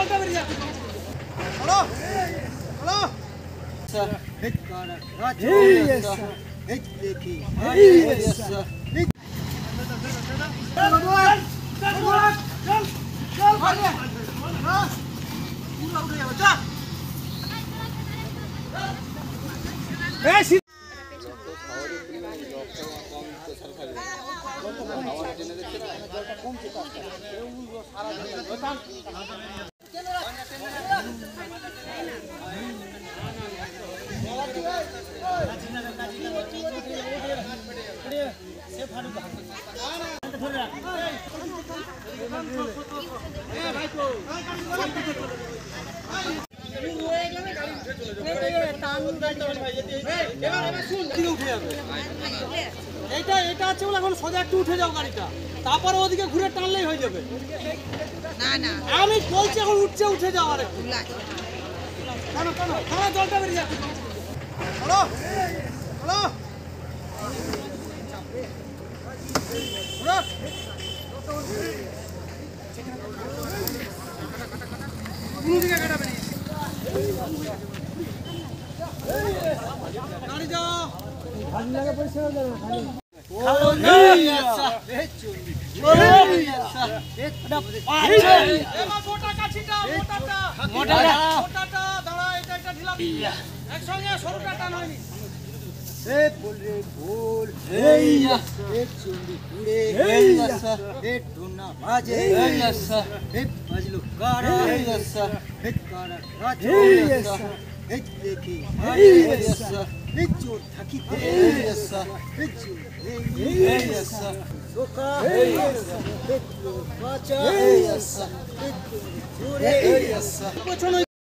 জলটা বেরিয়ে যাচ্ছে। হ্যালো হ্যালো স্যার হেড কারা রাজু স্যার হেড দেখি স্যার এটা আছে বলে এখন সোজা একটু উঠে যাও গাড়িটা, তারপরে ওদিকে ঘুরে টানলেই হয়ে যাবে। না না আমি বলছি এখন উঠে যাও আর একটু। কেন কেন কেন জলটা বেরিয়ে যাচ্ছে। হ্যালো হ্যালো দিকে কাটা বেরিয়ে গাড়ি যাও ভালো লাগে পরিষ্কার যাবে খালি ভালো নেই আচ্ছা এই চুন্ডি এই আচ্ছা এটা এমা মোটা কাছিটা মোটাটা দাঁড়া এটা একটা ঢিলা একসঙ্গে সরুটা টান হয়নি এ বল রে বল এই এ চুন্ডি পুড়ে এই আচ্ছা এ ঢুনা বাজে এই আচ্ছা এ বাজলো কারা এই আচ্ছা এ কারা রাজু এই আচ্ছা এ দেখি এই আচ্ছা এ চোর থাকিতে এই আচ্ছা এ চোর এই আচ্ছা সোকা এই আচ্ছা এ চোর বাঁচা এই আচ্ছা এ চোর এই আচ্ছা পেছনে